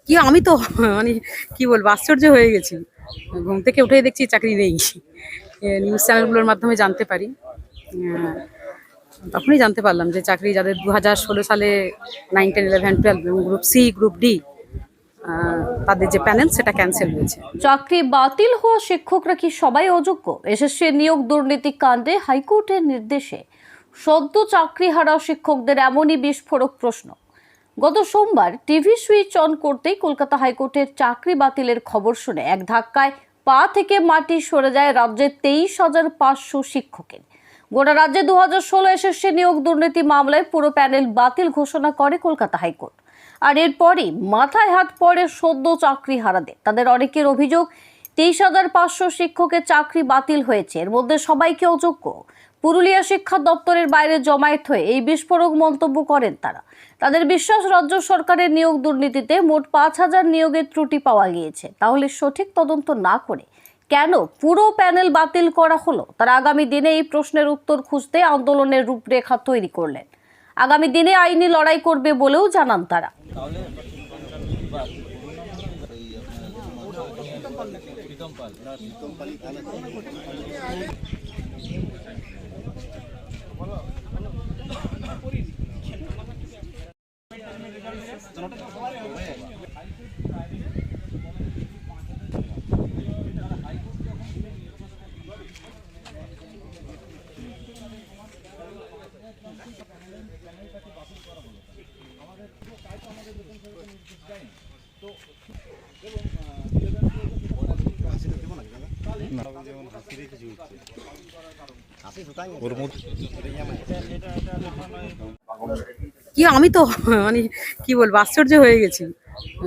কি আমি তো মানে কি বলবো, আশ্চর্য হয়ে গেছি। ঘুম থেকে উঠে দেখছি চাকরি নেই। নিউজ চ্যানেলগুলোর মাধ্যমে জানতে পারি। আহ, তখনই জানতে পারলাম যে চাকরি যাদের 2016 সালে 9, 10, 11, 12 এবং গ্রুপ সি, গ্রুপ ডি, তাদের যে প্যানেল সেটা ক্যান্সেল হয়েছে। চাকরি বাতিল হওয়া শিক্ষকরা কি সবাই অযোগ্য? এসএসসি নিয়োগ দুর্নীতি কাণ্ডে হাইকোর্টের নির্দেশে সদ্য চাকরি হারা শিক্ষকদের এমনই বিস্ফোরক প্রশ্ন। গত সোমবার টিভি সুইচ অন করতেই কলকাতা হাইকোর্টের চাকরি বাতিলের খবর শুনে এক ধাক্কায় পা থেকে মাটি সরে যায় রাজ্যের 23,500 শিক্ষকের। গোটা রাজ্যে 2016 এসএসসি নিয়োগ দুর্নীতি মামলায় পুরো প্যানেল বাতিল ঘোষণা করে কলকাতা হাইকোর্ট। আর এরপরই মাথায় হাত পড়ে সদ্য চাকরি হারাদের। তাদের অনেকের অভিযোগ 23,500 শিক্ষকের চাকরি বাতিল হয়েছে, এর মধ্যে সবাইকে অযোগ্য। পুরুলিয়া শিক্ষা দপ্তরের বাইরে জমায়েত হয়ে এই বিস্ফোরক মন্তব্য করেন তারা। তাদের বিশ্বাস, রাজ্য সরকারের নিয়োগ দুর্নীতিতে মোট 5,000 নিয়োগের ত্রুটি পাওয়া গিয়েছে। তাহলে সঠিক তদন্ত না করে কেন পুরো প্যানেল বাতিল করা হলো? তারা আগামী দিনে এই প্রশ্নের উত্তর খুঁজতে আন্দোলনের রূপরেখা তৈরি করলেন। আগামী দিনে আইনি লড়াই করবে বলেও জানান তারা। কি আমি তো মানে কি বলবো, আশ্চর্য হয়ে গেছি।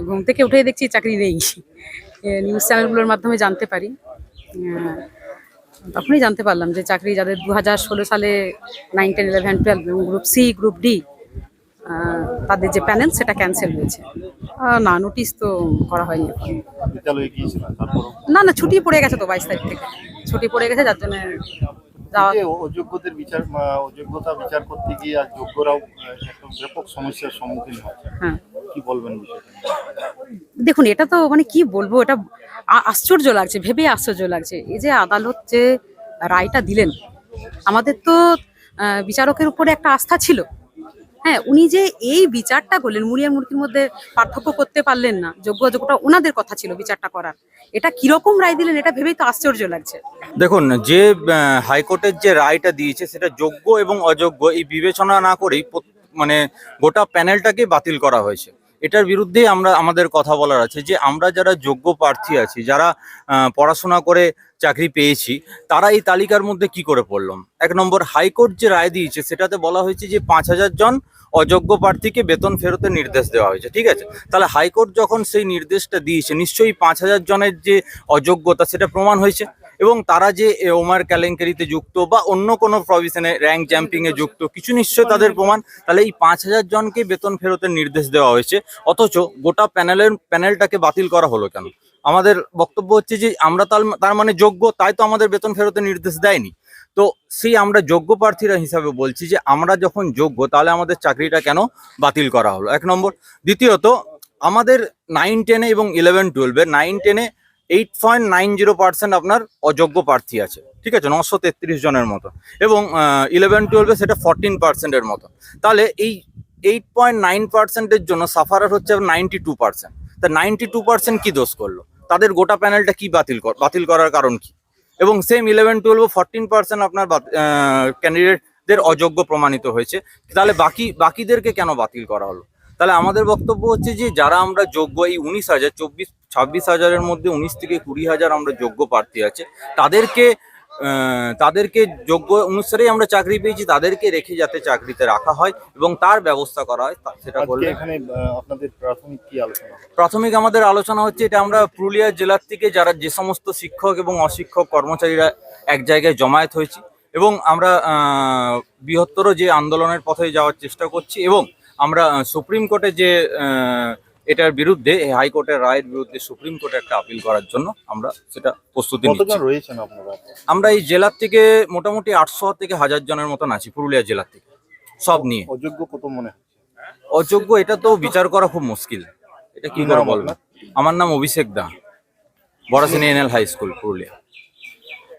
ঘুম থেকে উঠে দেখছি চাকরি নেই। নিউজ চ্যানেলগুলোর মাধ্যমে জানতে পারি। আহ, তখনই জানতে পারলাম যে চাকরি যাদের 2016 সালে 9, 10, 11, 12 এবং গ্রুপ সি, গ্রুপ ডি, তাদের যে প্যানেল সেটা ক্যান্সেল হয়েছে। না, নোটিশ তো করা হয়নি এখন। না না, ছুটি পড়ে গেছে তো, 22 তারিখ থেকে ছুটি পড়ে গেছে, যার জন্য যাওয়া। অযোগ্যদের অযোগ্যতা বিচার করতে গিয়ে আর যোগ্যরাও একটা ব্যাপক সমস্যার সম্মুখীন হচ্ছে। হ্যাঁ, কি বলবেন বিষয়টা? দেখুন, এটা তো মানে কি বলবো, এটা আশ্চর্য লাগছে, ভেবে আশ্চর্য লাগছে। এই যে আদালত যে রায়টা দিলেন, আমাদের তো বিচারকের উপরে একটা আস্থা ছিল। হ্যাঁ, উনি যে এই বিচারটা করলেন, মুড়ি আর মুরগির মধ্যে পার্থক্য করতে পারলেন না, যোগ্য অযোগ্যটা ওনাদের কথা ছিল বিচারটা করার। এটা কিরকম রায় দিলেন, এটা ভেবেই তো আশ্চর্য লাগছে। দেখুন, যে হাইকোর্টের যে রায়টা দিয়েছে সেটা যোগ্য এবং অযোগ্য এই বিবেচনা না করেই মানে গোটা প্যানেলটাকে বাতিল করা হয়েছে। এটার বিরুদ্ধে আমাদের কথা বলার আছে যে আমরা যারা যোগ্য প্রার্থী আছি, যারা পড়াশোনা করে চাকরি পেয়েছি, তারা এই তালিকার মধ্যে কি করে পড়লাম? 1 নম্বর, হাইকোর্ট যে রায় দিয়েছে সেটাতে বলা হয়েছে যে 5,000 জন অযোগ্য প্রার্থীকে বেতন ফেরতের নির্দেশ দেওয়া হয়েছে। ঠিক আছে, তাহলে হাইকোর্ট যখন সেই নির্দেশটা দিয়েছে, নিশ্চয়ই 5,000 জনের যে অযোগ্যতা সেটা প্রমাণ হয়েছে, এবং তারা যে ওমার কেলেঙ্কারিতে যুক্ত বা অন্য কোনো প্রভিশনে র্যাঙ্ক জাম্পিং এ যুক্ত কিছু নিশ্চয়ই তাদের প্রমাণ। তাহলে এই 5,000 জনকে বেতন ফেরতের নির্দেশ দেওয়া হয়েছে, অথচ গোটা প্যানেলটাকে বাতিল করা হলো কেন? আমাদের বক্তব্য হচ্ছে যে আমরা তার মানে যোগ্য, তাই তো আমাদের বেতন ফেরতের নির্দেশ দেয়নি। তো সেই আমরা যোগ্য প্রার্থীরা হিসাবে বলছি যে আমরা যখন যোগ্য, তাহলে আমাদের চাকরিটা কেন বাতিল করা হলো? 1 নম্বর। দ্বিতীয়ত, আমাদের 9, 10 এবং 11, 12 9, 10 8.90% আপনার অযোগ্য প্রার্থী আছে। ঠিক আছে, 933 জনের মতো, এবং 11, 12 সেটা 14% মতো। তাহলে এই 8.9%-এর জন্য সাফারার হচ্ছে 92%। তা 92% কি দোষ করলো? তাদের গোটা প্যানেলটা কি বাতিল করার কারণ কি? এবং সেম 11, 12 14% আপনার ক্যান্ডিডেটদের অযোগ্য প্রমাণিত হয়েছে। তাহলে বাকিদেরকে কেন বাতিল করা হলো? তাহলে আমাদের বক্তব্য হচ্ছে যে যারা আমরা যোগ্য, এই 19,000, 26,000-26,000-এর মধ্যে 19 থেকে 20,000 আমরা যোগ্য প্রার্থী আছে, তাদেরকে যোগ্য অনুসারেই আমরা চাকরি পেয়েছি, তাদেরকে রেখে যাতে চাকরিতে রাখা হয় এবং তার ব্যবস্থা করা হয়, সেটা করলে। এখানে আপনাদের প্রাথমিক কি আলোচনা? প্রাথমিক আমাদের আলোচনা হচ্ছে এটা, আমরা পুরুলিয়া জেলার থেকে যে সমস্ত শিক্ষক এবং অশিক্ষক কর্মচারীরা এক জায়গায় জমায়েত হয়েছি, এবং আমরা বৃহত্তর যে আন্দোলনের পথে যাওয়ার চেষ্টা করছি, এবং আমরা সুপ্রিম কোর্টে যে এটার বিরুদ্ধে, হাইকোর্টের রায়ের বিরুদ্ধে সুপ্রিম কোর্টে একটা আপিল করার জন্য আমরা সেটা প্রস্তুতি নিচ্ছি। রয়েছেন আপনারা? আমরা এই জেলার থেকে মোটামুটি 800 থেকে 1000 জনের মতন আছি, পুরুলিয়া জেলার থেকে, সব নিয়ে। অযোগ্য কত মনে হয়? অযোগ্য এটা তো বিচার করা খুব মুশকিল, এটা কি কি করে নাম বলবো? আপনার? আমার নাম অভিষেক দা, বড়াসিনী এনএল হাই স্কুল, পুরুলিয়া।